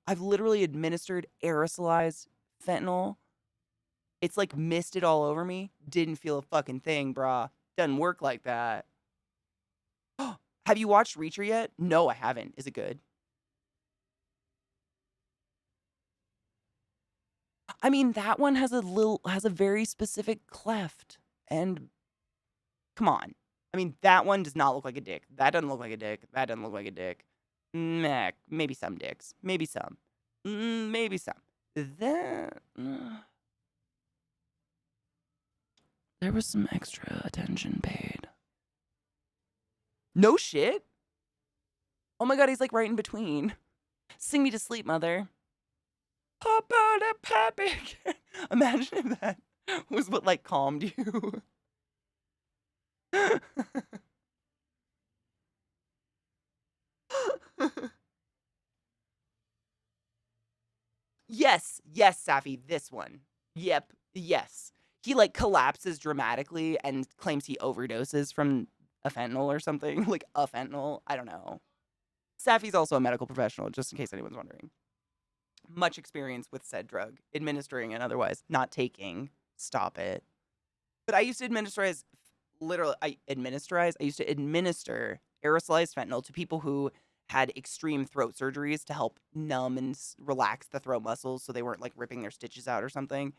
I've literally administered aerosolized fentanyl. It's like misted all over me. Didn't feel a fucking thing, brah. Doesn't work like that. Have you watched Reacher yet? No, I haven't. Is it good? I mean, that one has a very specific cleft. And come on. I mean, that one does not look like a dick. That doesn't look like a dick. That doesn't look like a dick. Meh, maybe some dicks. Maybe some. Maybe some. That there was some extra attention paid. No shit. Oh my god, he's like right in between. Sing me to sleep, mother. Papa the Pappy. Imagine if that was what like calmed you. Yes, Safi, this one. Yep, yes. He like collapses dramatically and claims he overdoses from a fentanyl or something. Like a fentanyl. I don't know. Safi's also a medical professional, just in case anyone's wondering. Much experience with said drug, administering and otherwise, not taking. Stop it. But I used to administerize, I used to administer aerosolized fentanyl to people who had extreme throat surgeries to help numb and relax the throat muscles so they weren't like ripping their stitches out or something.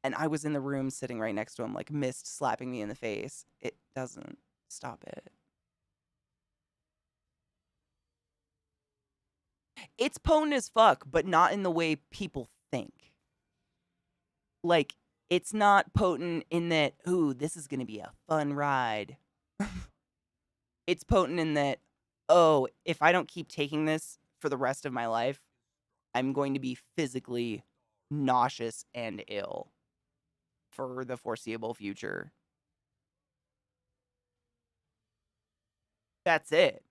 And I was in the room sitting right next to him, like mist slapping me in the face. It doesn't. Stop it. It's potent as fuck, but not in the way people think. Like, it's not potent in that, ooh, this is going to be a fun ride. It's potent in that, oh, if I don't keep taking this for the rest of my life, I'm going to be physically nauseous and ill for the foreseeable future. That's it.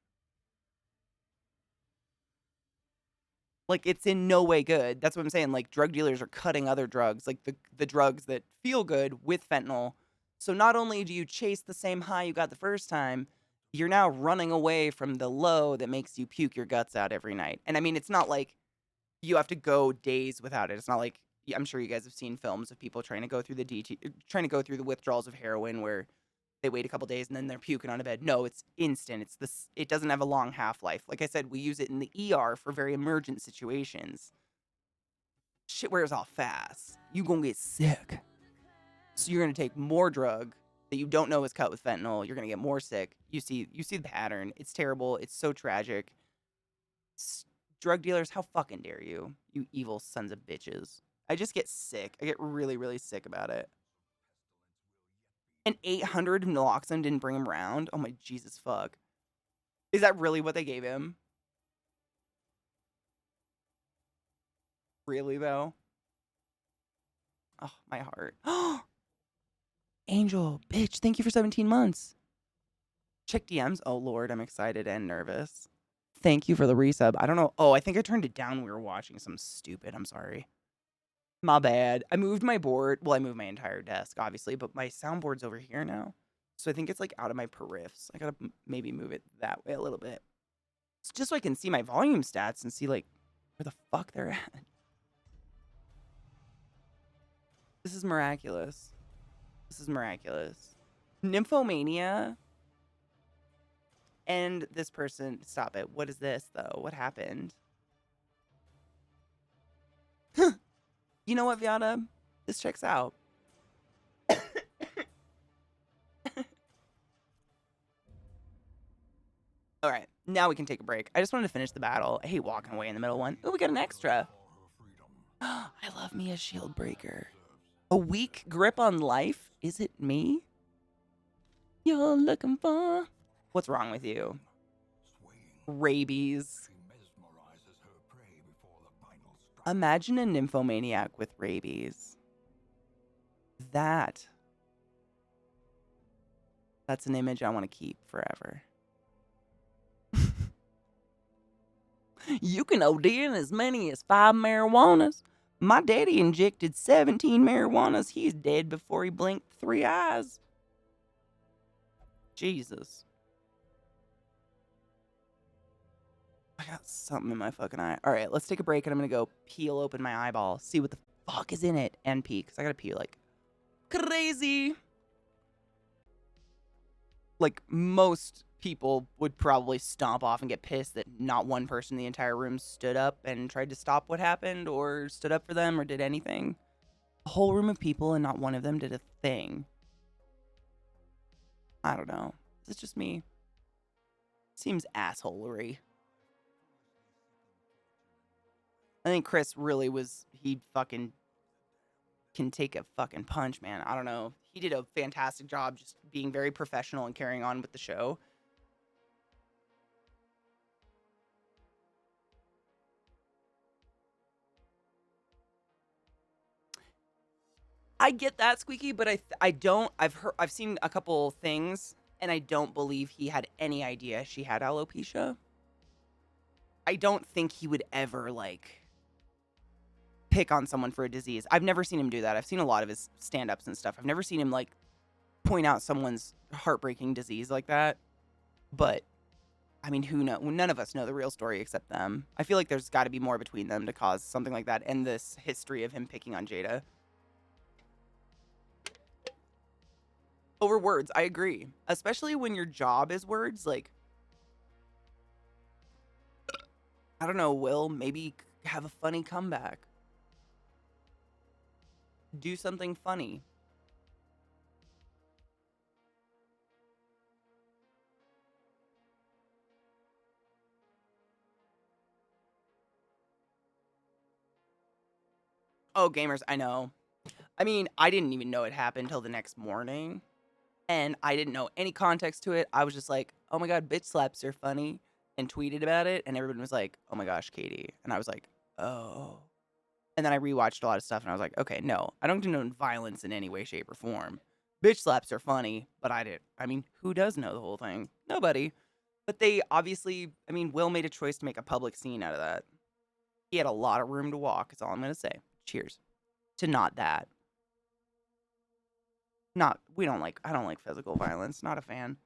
Like, it's in no way good. That's what I'm saying. Like, drug dealers are cutting other drugs, like the drugs that feel good with fentanyl. So not only do you chase the same high you got the first time, you're now running away from the low that makes you puke your guts out every night. And I mean, it's not like you have to go days without it. It's not like, I'm sure you guys have seen films of people trying to go through trying to go through the withdrawals of heroin where they wait a couple days and then they're puking on a bed. No, it's instant. It doesn't have a long half-life. Like I said, we use it in the ER for very emergent situations. Shit wears off fast. You gonna get sick. So you're gonna take more drug that you don't know is cut with fentanyl. You're gonna get more sick. You see the pattern. It's terrible. It's so tragic. Drug dealers, how fucking dare you? You evil sons of bitches. I just get sick. I get really, really sick about it. And 800 naloxone didn't bring him round? Oh my Jesus fuck. Is that really what they gave him? Really though? Oh, my heart. Angel, bitch, thank you for 17 months. Check DMs. Oh lord, I'm excited and nervous. Thank you for the resub. I don't know. Oh, I think I turned it down when we were watching some stupid. I'm sorry. My bad. I moved my board. Well, I moved my entire desk, obviously, but my soundboard's over here now. So I think it's like out of my periffs. I gotta maybe move it that way a little bit. It's just so I can see my volume stats and see like where the fuck they're at. This is miraculous. This is miraculous. Nymphomania. And this person, stop it. What is this though? What happened? You know what, Viana? This checks out. All right, now we can take a break. I just wanted to finish the battle. I hate walking away in the middle one. Oh, we got an extra. I love me a shield breaker. A weak grip on life? Is it me? You're looking for... What's wrong with you? Rabies. Imagine a nymphomaniac with rabies. That's an image I want to keep forever. You can OD in as many as 5 marijuanas. My daddy injected 17 marijuanas. He's dead before he blinked 3 eyes. Jesus. I got something in my fucking eye. All right, let's take a break and I'm gonna go peel open my eyeball, see what the fuck is in it, and pee, because I gotta pee like crazy. Like, most people would probably stomp off and get pissed that not one person in the entire room stood up and tried to stop what happened or stood up for them or did anything. A whole room of people and not one of them did a thing. I don't know. Is it just me? Seems assholery. I think Chris really was, he fucking can take a fucking punch, man. I don't know. He did a fantastic job just being very professional and carrying on with the show. I get that, Squeaky, but I don't. I've seen a couple things, and I don't believe he had any idea she had alopecia. I don't think he would ever like pick on someone for a disease. I've never seen him do that. I've seen a lot of his stand-ups and stuff. I've never seen him like point out someone's heartbreaking disease like that. But I mean, who knows? None of us know the real story except them. I feel like there's got to be more between them to cause something like that, and this history of him picking on Jada. Over words, I agree. Especially when your job is words. Like, I don't know, Will, maybe have a funny comeback. Do something funny. Oh, gamers, I know. I mean, I didn't even know it happened till the next morning. And I didn't know any context to it. I was just like, oh my God, bitch slaps are funny. And tweeted about it. And everyone was like, oh my gosh, Katie. And I was like, oh. And then I rewatched a lot of stuff and I was like, okay, no, I don't condone violence in any way, shape, or form. Bitch slaps are funny, but I mean, who does know the whole thing? Nobody. But they obviously, I mean, Will made a choice to make a public scene out of that. He had a lot of room to walk, is all I'm going to say. Cheers to not that. I don't like physical violence. Not a fan.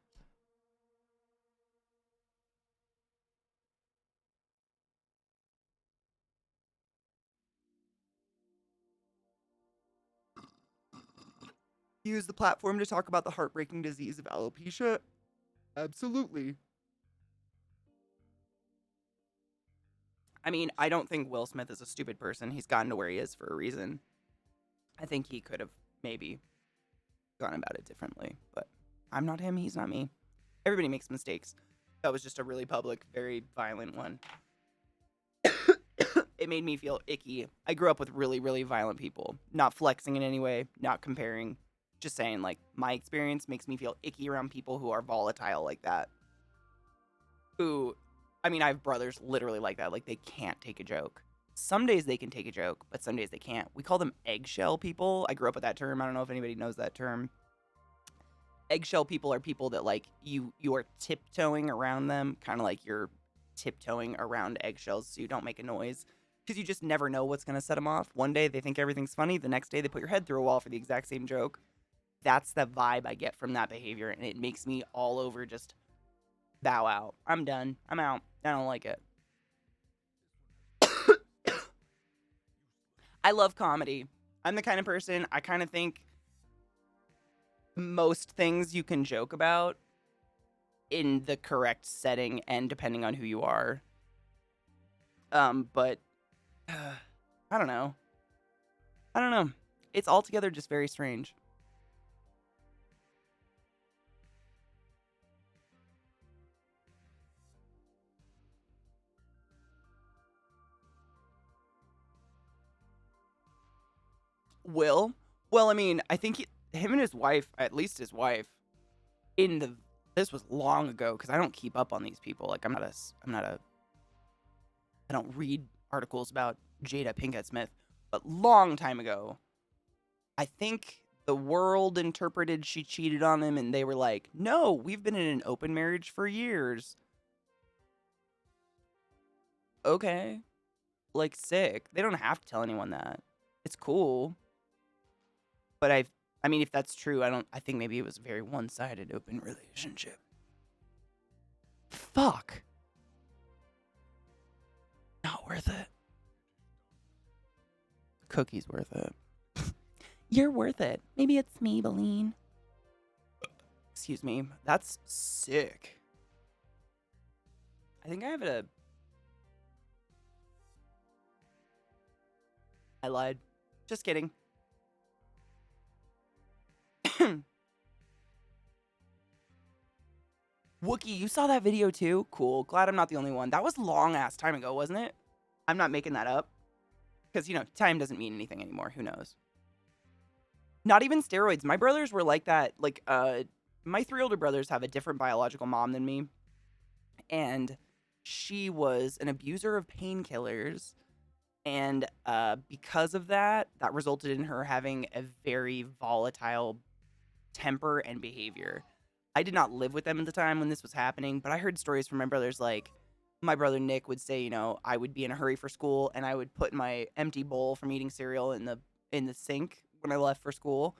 Use the platform to talk about the heartbreaking disease of alopecia? Absolutely. I mean, I don't think Will Smith is a stupid person. He's gotten to where he is for a reason. I think he could have maybe gone about it differently, but I'm not him. He's not me. Everybody makes mistakes. That was just a really public, very violent one. It made me feel icky. I grew up with really, really violent people. Not flexing in any way, not comparing. Just saying, like, my experience makes me feel icky around people who are volatile like that. Who, I mean, I have brothers literally like that. Like, they can't take a joke. Some days they can take a joke, but some days they can't. We call them eggshell people. I grew up with that term. I don't know if anybody knows that term. Eggshell people are people that, like, you are tiptoeing around them, kind of like you're tiptoeing around eggshells so you don't make a noise, because you just never know what's going to set them off. One day they think everything's funny, the next day they put your head through a wall for the exact same joke. That's the vibe I get from that behavior, and it makes me all over just bow out. I'm done. I'm out. I don't like it. I love comedy. I'm the kind of person, I kind of think most things you can joke about in the correct setting and depending on who you are. But I don't know. I don't know. It's altogether just very strange. Will? Well, I mean, I think him and his wife, at least his wife, in the this was long ago because I don't keep up on these people. Like, I don't read articles about Jada Pinkett Smith, but long time ago, I think the world interpreted she cheated on him, and they were like, "No, we've been in an open marriage for years." Okay, like sick. They don't have to tell anyone that. It's cool, but I mean, if that's true, I think maybe it was a very one-sided open relationship. Fuck. worth it. Cookie's worth it. You're worth it. Maybe it's Maybelline. Excuse me. That's sick. I think I have I lied. Just kidding. Wookie, you saw that video too? Cool. Glad I'm not the only one. That was long ass time ago, wasn't it? I'm not making that up. Because, time doesn't mean anything anymore. Who knows? Not even steroids. My brothers were like that. Like, my 3 older brothers have a different biological mom than me. And she was an abuser of painkillers. And because of that, that resulted in her having a very volatile temper and behavior. I did not live with them at the time when this was happening, but I heard stories from my brothers. Like, my brother Nick would say, I would be in a hurry for school, and I would put my empty bowl from eating cereal in the sink when I left for school.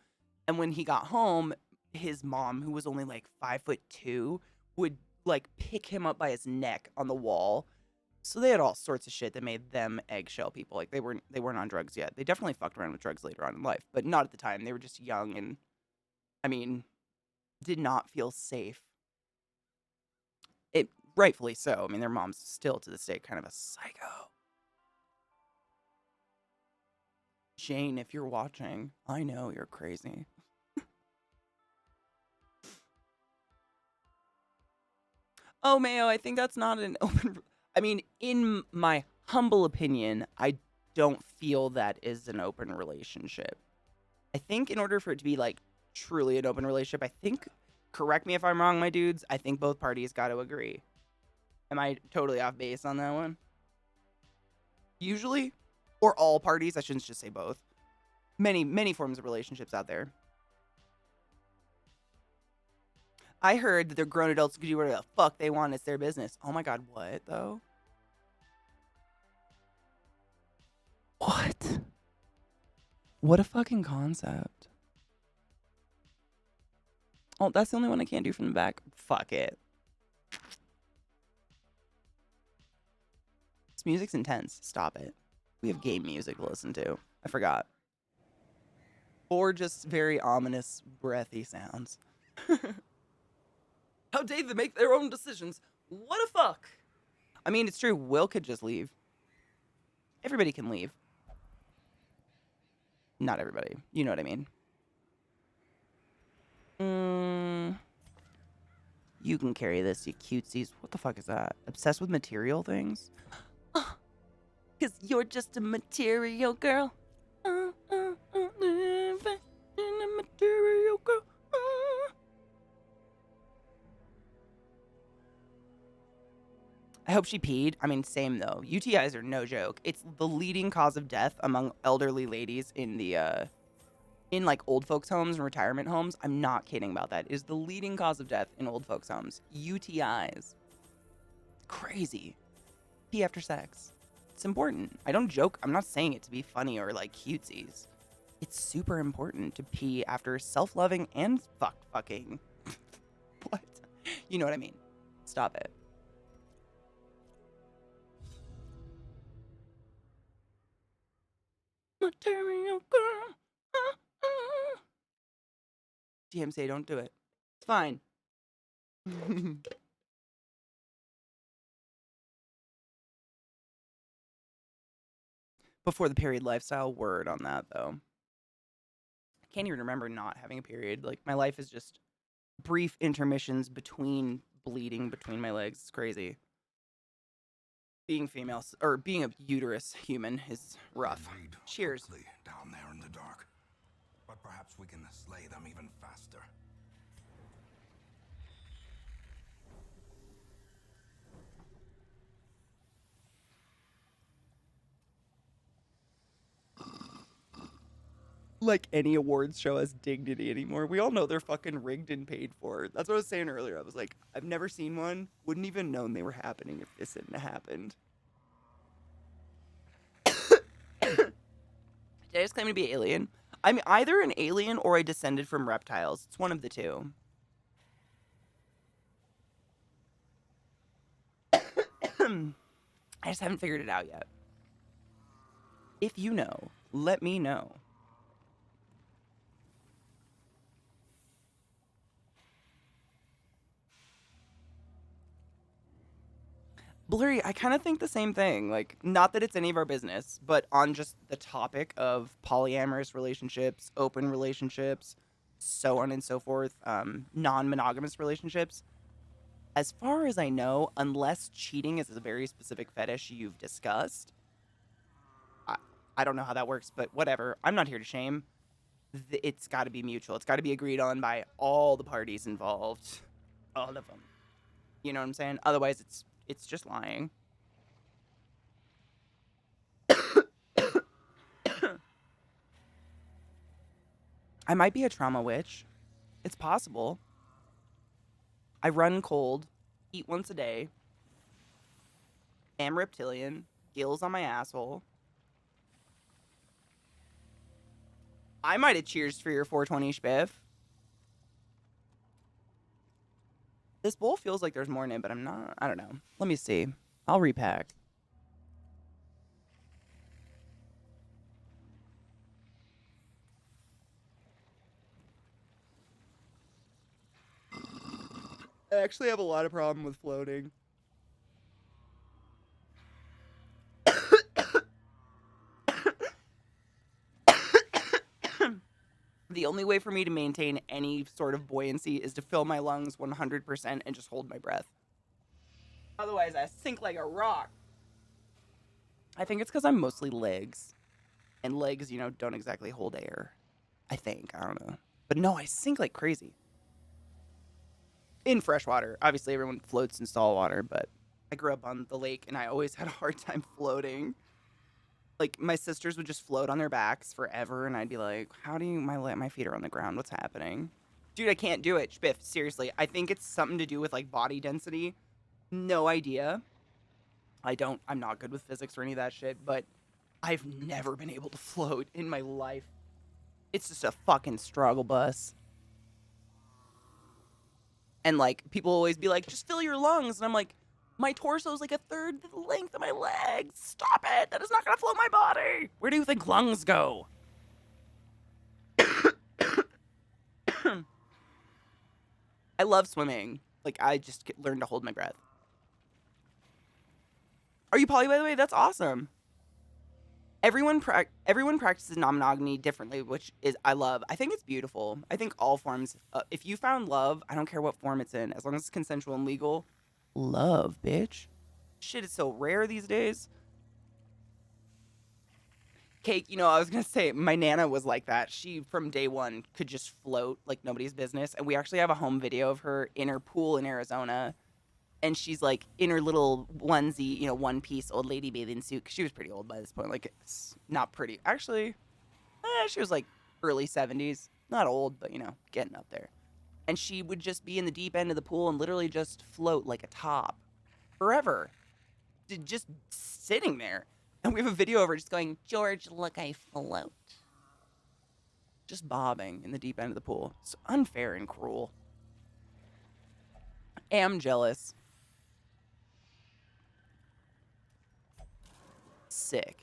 And when he got home, his mom, who was only like 5'2", would like pick him up by his neck on the wall. So they had all sorts of shit that made them eggshell people. Like, they weren't on drugs yet. They definitely fucked around with drugs later on in life, but not at the time. They were just young and, I mean, did not feel safe. It rightfully so. I mean, their mom's still to this day kind of a psycho. Jane, if you're watching, I know you're crazy. Oh, Mayo, I think that's not an open... I mean, in my humble opinion, I don't feel that is an open relationship. I think in order for it to be, like, truly an open relationship, I think, correct me if I'm wrong, my dudes, I think both parties got to agree. Am I totally off base on that one? Usually? Or all parties, I shouldn't just say both. Many forms of relationships out there. I heard that they're grown adults can do whatever the fuck they want. It's their business. Oh my god, what, though? What? What a fucking concept. Oh, that's the only one I can't do from the back. Fuck it. This music's intense. Stop it. We have game music to listen to. I forgot. Or just very ominous, breathy sounds. How dare they make their own decisions? What a fuck. I mean, it's true. Will could just leave. Everybody can leave. Not everybody. You know what I mean. You can carry this, you cutesies. What the fuck is that? Obsessed with material things? Because you're just a material girl. Living in a material girl. I hope she peed. I mean, same though. UTIs are no joke. It's the leading cause of death among elderly ladies in the in like old folks homes and retirement homes. I'm not kidding about that. It is the leading cause of death in old folks homes. UTIs. Crazy. Pee after sex. It's important. I don't joke. I'm not saying it to be funny or like cutesies. It's super important to pee after self-loving and fucking. What? You know what I mean. Stop it. Material girl. DMC, don't do it. It's fine. Before the period lifestyle, word on that though. I can't even remember not having a period. Like, my life is just brief intermissions between bleeding between my legs. It's crazy. Being female, or being a uterus human is rough. Cheers. Down there in the dark, but perhaps we can slay them even faster. Like any awards show has dignity anymore. We all know they're fucking rigged and paid for. That's what I was saying earlier. I was like, I've never seen one. Wouldn't even known they were happening if this hadn't happened. Did I just claim to be alien? I'm either an alien or I descended from reptiles. It's one of the two. I just haven't figured it out yet. If you know, let me know. Blurry, I kind of think the same thing. Like, not that it's any of our business, but on just the topic of polyamorous relationships, open relationships, so on and so forth, non-monogamous relationships. As far as I know, unless cheating is a very specific fetish you've discussed, I, I don't know how that works, but whatever. I'm not here to shame. It's got to be mutual. It's got to be agreed on by all the parties involved, all of them. You know what I'm saying? Otherwise, it's just lying. I might be a trauma witch. It's possible. I run cold, eat once a day, am reptilian, gills on my asshole. I might have cheers for your 420 spiff. This bowl feels like there's more in it, but I'm not. I don't know. Let me see. I'll repack. I actually have a lot of problem with floating. The only way for me to maintain any sort of buoyancy is to fill my lungs 100% and just hold my breath. Otherwise, I sink like a rock. I think it's because I'm mostly legs. And legs, don't exactly hold air. I think. I don't know. But no, I sink like crazy. In freshwater. Obviously, everyone floats in saltwater, but I grew up on the lake and I always had a hard time floating. Like, my sisters would just float on their backs forever, and I'd be like, how do you, my feet are on the ground. What's happening? Dude, I can't do it. Spiff, seriously. I think it's something to do with, like, body density. No idea. I'm not good with physics or any of that shit, but I've never been able to float in my life. It's just a fucking struggle bus. And, like, people always be like, just fill your lungs. And I'm like, my torso is like a third the length of my legs. Stop it. That is not going to float my body. Where do you think lungs go? I love swimming. Like, I just learned to hold my breath. Are you poly, by the way? That's awesome. Everyone practices non-monogamy differently, which is I love. I think it's beautiful. I think all forms. If you found love, I don't care what form it's in, as long as it's consensual and legal. Love, bitch. Shit is so rare these days. Cake, I was gonna say my nana was like that. She from day one could just float like nobody's business, and we actually have a home video of her in her pool in Arizona, and she's like in her little onesie, one piece old lady bathing suit. 'Cause she was pretty old by this point, like it's not pretty actually. She was like early 70s, not old, but getting up there. And she would just be in the deep end of the pool and literally just float like a top forever, just sitting there. And we have a video of her just going, George, look, I float. Just bobbing in the deep end of the pool. It's unfair and cruel. Am jealous. Sick.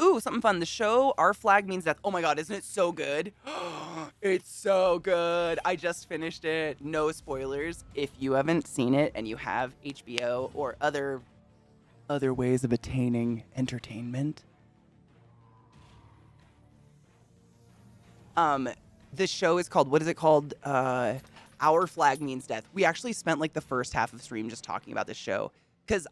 Ooh, something fun. The show Our Flag Means Death. Oh my god, isn't it so good? It's so good. I just finished it. No spoilers. If you haven't seen it and you have HBO or other ways of attaining entertainment, the show is called, what is it called? Our Flag Means Death. We actually spent like the first half of stream just talking about this show because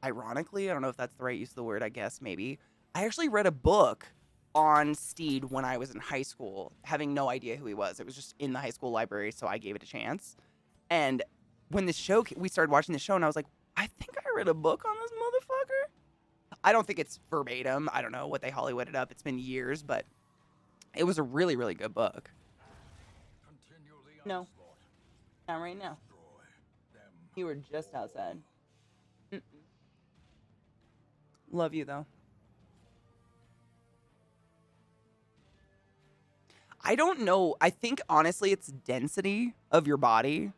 ironically, I don't know if that's the right use of the word, I guess maybe. I actually read a book on Steed when I was in high school, having no idea who he was. It was just in the high school library, so I gave it a chance. And when we started watching the show, and I was like, I think I read a book on this motherfucker. I don't think it's verbatim. I don't know what they Hollywooded up. It's been years, but it was a really, really good book. No, not right now. You were just outside. Mm-mm. Love you, though. I don't know. I think, honestly, it's density of your body.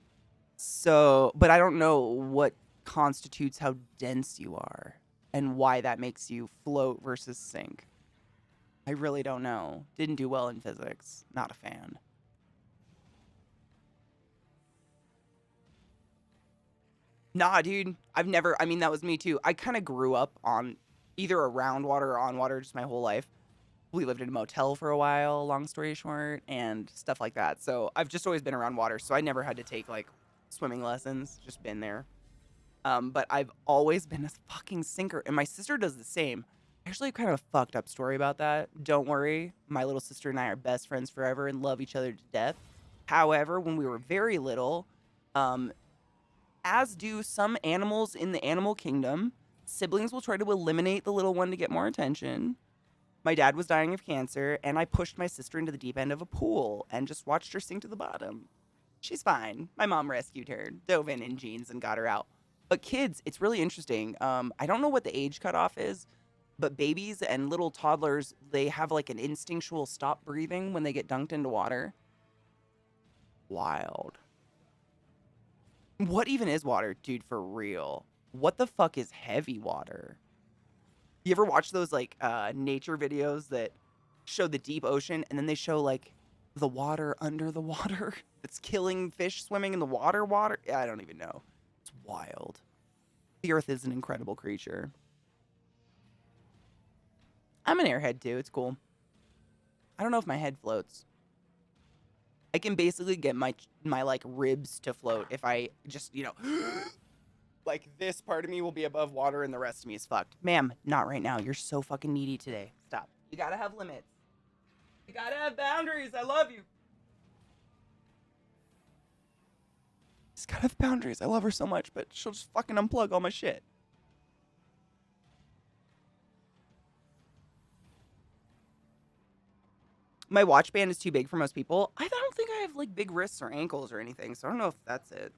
So, but I don't know what constitutes how dense you are and why that makes you float versus sink. I really don't know. Didn't do well in physics. Not a fan. Nah, dude. I've never, I mean, that was me too. I kind of grew up on either around water or on water just my whole life. We lived in a motel for a while, long story short, and stuff like that. So I've just always been around water. So I never had to take like swimming lessons, just been there. But I've always been a fucking sinker, and my sister does the same. Actually, kind of a fucked up story about that. Don't worry, my little sister and I are best friends forever and love each other to death. However, when we were very little, um, as do some animals in the animal kingdom, siblings will try to eliminate the little one to get more attention. My dad was dying of cancer, and I pushed my sister into the deep end of a pool and just watched her sink to the bottom. She's fine. My mom rescued her, dove in jeans, and got her out. But kids, it's really interesting. I don't know what the age cutoff is, but babies and little toddlers, they have like an instinctual stop breathing when they get dunked into water. Wild. What even is water, dude, for real? What the fuck is heavy water? You ever watch those like nature videos that show the deep ocean and then they show like the water under the water that's killing fish swimming in the water? I don't even know. It's wild. The earth is an incredible creature. I'm an airhead too. It's cool. I don't know if my head floats. I can basically get my like ribs to float if I just, like this part of me will be above water and the rest of me is fucked. Ma'am, not right now. You're so fucking needy today. Stop. You gotta have limits. You gotta have boundaries. I love you. She's gotta have boundaries. I love her so much, but she'll just fucking unplug all my shit. My watch band is too big for most people. I don't think I have like big wrists or ankles or anything, so I don't know if that's it.